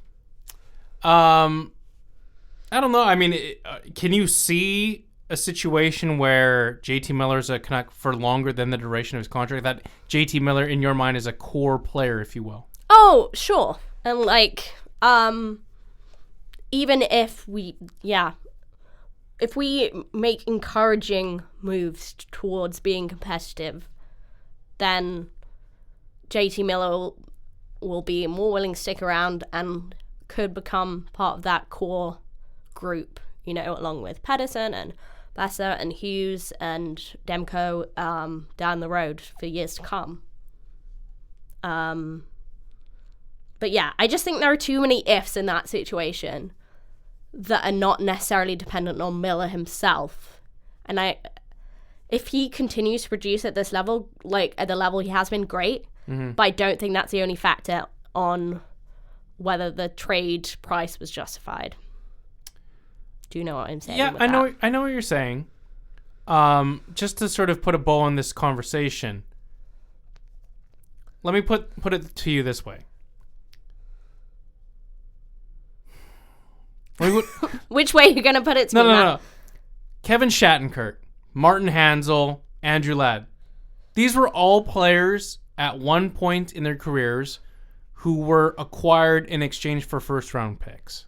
S3: I don't know. I mean, can you see a situation where JT Miller's a Canuck for longer than the duration of his contract? That JT Miller, in your mind, is a core player, if you will?
S4: Oh, sure. And, like, even if we make encouraging moves towards being competitive, then JT Miller will be more willing to stick around and could become part of that core group, you know, along with Pedersen and Besser and Hughes and Demko down the road for years to come. But yeah, I just think there are too many ifs in that situation that are not necessarily dependent on Miller himself. And if he continues to produce at this level, like at the level he has been, great. Mm-hmm. But I don't think that's the only factor on whether the trade price was justified. Do you know what I'm saying?
S3: Yeah, I know what you're saying. Just to sort of put a bow on this conversation, let me put it to you this way.
S4: Which way are you going to put it to me?
S3: No. Kevin Shattenkirk, Martin Hanzal, Andrew Ladd. These were all players at one point in their careers who were acquired in exchange for first-round picks.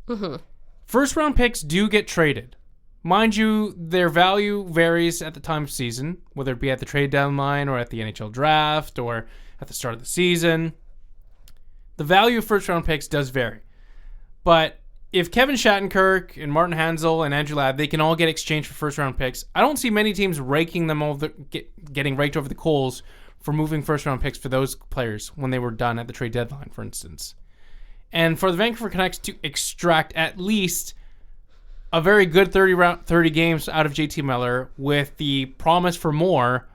S4: Mm-hmm.
S3: First-round picks do get traded. Mind you, their value varies at the time of season, whether it be at the trade deadline or at the NHL draft or at the start of the season. The value of first-round picks does vary. But if Kevin Shattenkirk and Martin Hanzal and Andrew Ladd, they can all get exchanged for first-round picks, I don't see many teams raking them over, getting raked over the coals for moving first-round picks for those players when they were done at the trade deadline, for instance. And for the Vancouver Canucks to extract at least a very good 30 games out of JT Miller with the promise for more,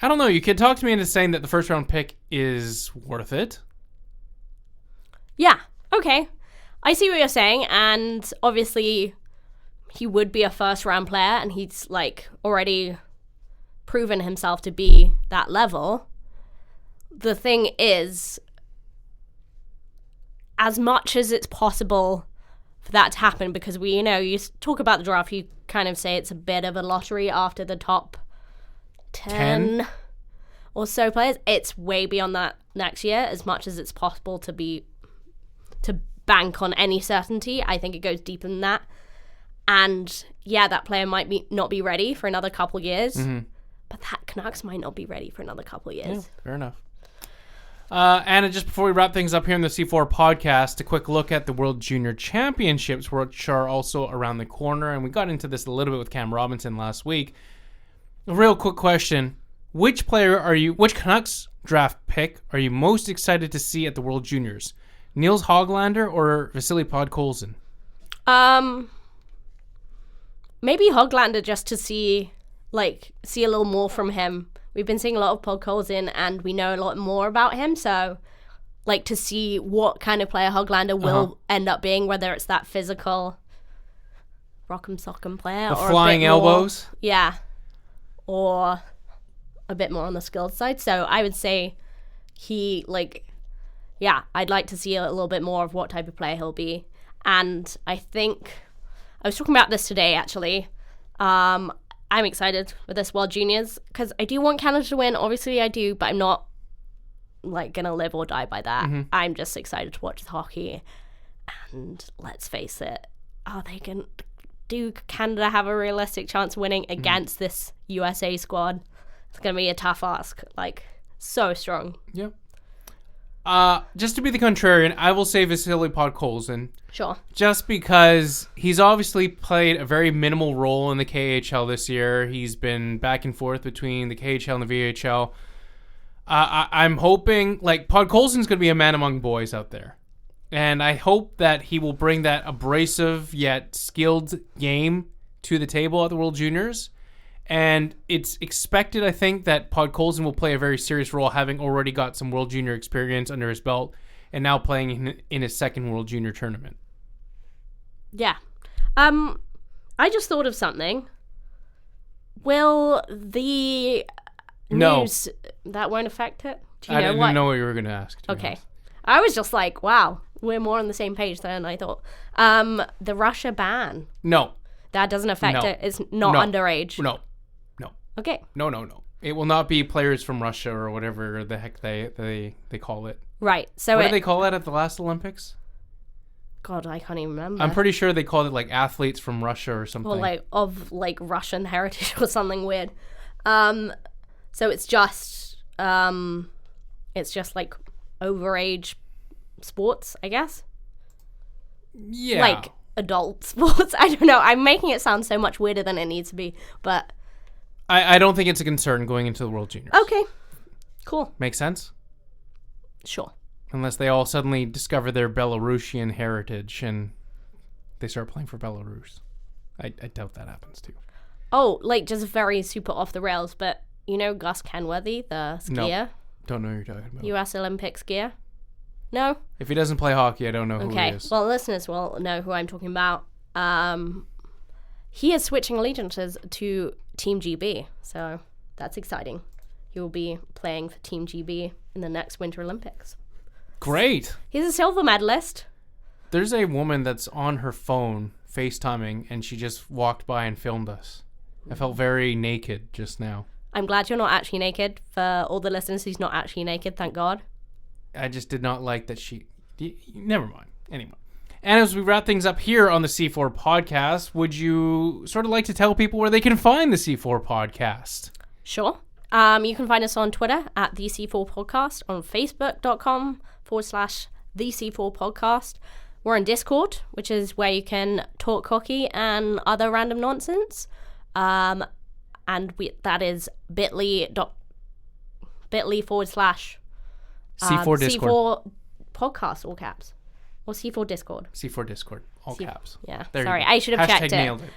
S3: I don't know. You could talk to me into saying that the first-round pick is worth it.
S4: Yeah, okay. I see what you're saying, and obviously he would be a first round player, and he's like already proven himself to be that level. The thing is, as much as it's possible for that to happen, because we, you talk about the draft, you kind of say it's a bit of a lottery after the top 10 or so players. It's way beyond that next year, as much as it's possible to bank on any certainty. I think it goes deeper than that. And yeah, that player might not be ready for another couple years, but that Canucks might not be ready for another couple years.
S3: Yeah, fair enough. Anna, just before we wrap things up here in the C4 podcast, a quick look at the World Junior Championships, which are also around the corner. And we got into this a little bit with Cam Robinson last week. A real quick question. Which Canucks draft pick are you most excited to see at the World Juniors? Niels Höglander or Vasily Podkolzin?
S4: Maybe Höglander, just to see a little more from him. We've been seeing a lot of Podkolzin, and we know a lot more about him, so to see what kind of player Höglander will end up being, whether it's that physical rock'em sock'em player
S3: the
S4: or
S3: flying elbows.
S4: Yeah. Or a bit more on the skilled side. So I would say I'd like to see a little bit more of what type of player he'll be. And I think I was talking about this today, actually. I'm excited for this World Juniors because I do want Canada to win. Obviously, I do, but I'm not gonna live or die by that. I'm just excited to watch the hockey. And let's face it, do Canada have a realistic chance of winning against this USA squad? It's gonna be a tough ask. So strong.
S3: Yep. Just to be the contrarian, I will say Vasily Podkolzin.
S4: Sure.
S3: Just because he's obviously played a very minimal role in the KHL this year. He's been back and forth between the KHL and the VHL. I'm hoping, Podkolzin's going to be a man among boys out there. And I hope that he will bring that abrasive yet skilled game to the table at the World Juniors. And it's expected, I think, that Podkolzin will play a very serious role, having already got some World Junior experience under his belt and now playing in his second World Junior tournament.
S4: Yeah. I just thought of something. Will the news... That won't affect it? Do you know
S3: didn't know what you were going to ask.
S4: Okay. I was just wow, we're more on the same page than I thought. The Russia ban.
S3: No.
S4: That doesn't affect it. It's not underage.
S3: No.
S4: Okay.
S3: No. It will not be players from Russia or whatever the heck they call it.
S4: Right. So
S3: what did they call that at the last Olympics?
S4: God, I can't even remember.
S3: I'm pretty sure they called it athletes from Russia or something.
S4: Or of Russian heritage or something weird. So it's just overage sports, I guess.
S3: Yeah.
S4: Adult sports. I don't know. I'm making it sound so much weirder than it needs to be, but
S3: I don't think it's a concern going into the World Juniors.
S4: Okay. Cool.
S3: Make sense?
S4: Sure.
S3: Unless they all suddenly discover their Belarusian heritage and they start playing for Belarus. I doubt that happens too.
S4: Oh, just very super off the rails, but Gus Kenworthy, the skier?
S3: No, don't know who you're talking about.
S4: US Olympic skier? No?
S3: If he doesn't play hockey, I don't know who he is.
S4: Well, listeners will know who I'm talking about. He is switching allegiances to Team GB, so that's exciting. He will be playing for Team GB in the next Winter Olympics.
S3: Great.
S4: He's a silver medalist.
S3: There's a woman that's on her phone FaceTiming, and she just walked by and filmed us. I felt very naked just now.
S4: I'm glad you're not actually naked. For all the listeners who's not actually naked, thank God.
S3: I just did not like that she... Never mind. Anyway. And as we wrap things up here on the C4 podcast, would you sort of like to tell people where they can find the C4 podcast?
S4: Sure. You can find us on Twitter at the C4 Podcast, on Facebook.com/the C4 Podcast. We're on Discord, which is where you can talk hockey and other random nonsense. And that is bit.ly/C4
S3: Discord.
S4: C4 Podcast, all caps. Or C4 Discord.
S3: C4 Discord, all caps.
S4: Yeah,
S3: there
S4: sorry, I should have checked it.
S3: Nailed it.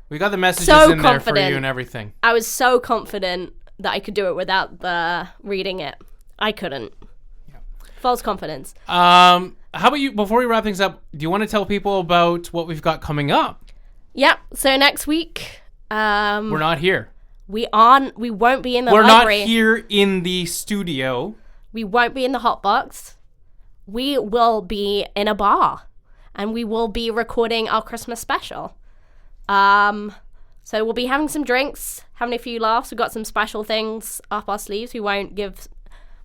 S4: We
S3: got the messages in there for you and everything.
S4: I was so confident that I could do it without the reading it. I couldn't. Yeah. False confidence.
S3: How about you, before we wrap things up, do you want to tell people about what we've got coming up?
S4: Yep. So next week,
S3: we're not here.
S4: We won't be in the
S3: We're
S4: library.
S3: not here in the studio.
S4: We won't be in the hot box. We will be in a bar, and we will be recording our Christmas special. So we'll be having some drinks, having a few laughs. We've got some special things up our sleeves. We won't give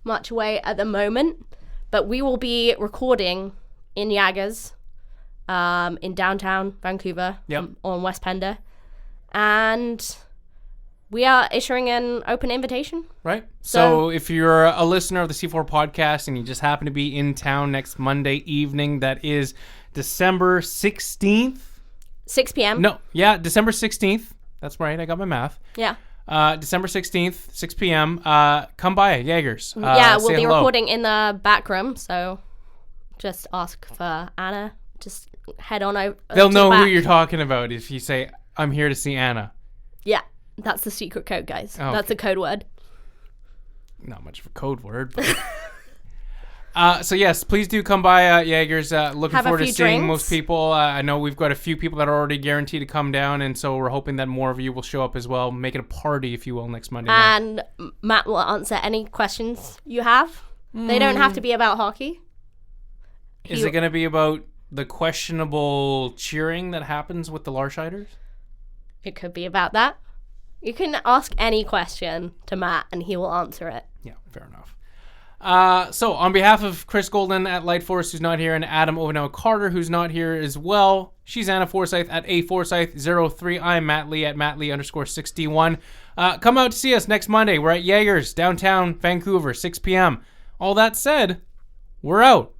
S4: much away at the moment, but we will be recording in Jaggers, in downtown Vancouver, on West Pender, and we are issuing an open invitation.
S3: Right. So if you're a listener of the C4 podcast and you just happen to be in town next Monday evening, that is December 16th.
S4: 6 p.m.
S3: No, yeah, December 16th. That's right. I got my math.
S4: Yeah.
S3: December 16th, 6 p.m. Come by at Jaegers.
S4: We'll be
S3: hello.
S4: recording in the back room, so just ask for Anna. Just head on over.
S3: They'll
S4: to
S3: know
S4: the
S3: who
S4: back.
S3: you're talking about if you say, I'm here to see Anna.
S4: Yeah, that's the secret code, guys.
S3: Oh,
S4: that's
S3: okay.
S4: the code word.
S3: Not much of a code word, but... So yes, please do come by Jaegers. Looking
S4: Have a
S3: forward to
S4: few
S3: seeing
S4: drinks.
S3: most people. I know we've got a few people that are already guaranteed to come down, and so we're hoping that more of you will show up as well. Make it a party, if you will, next Monday night.
S4: And Matt will answer any questions you have. They don't have to be about hockey.
S3: Is it going to be about the questionable cheering that happens with the Larshiders?
S4: It could be about that. You can ask any question to Matt, and he will answer it.
S3: Yeah, fair enough. So on behalf of Chris Golden at Light Force, who's not here, and Adam Ovenell Carter, who's not here as well, she's Anna Forsyth at aforsyth03. I'm Matt Lee at mattlee_61. Come out to see us next Monday. We're at Jaegers, downtown Vancouver, 6 p.m. All that said, we're out.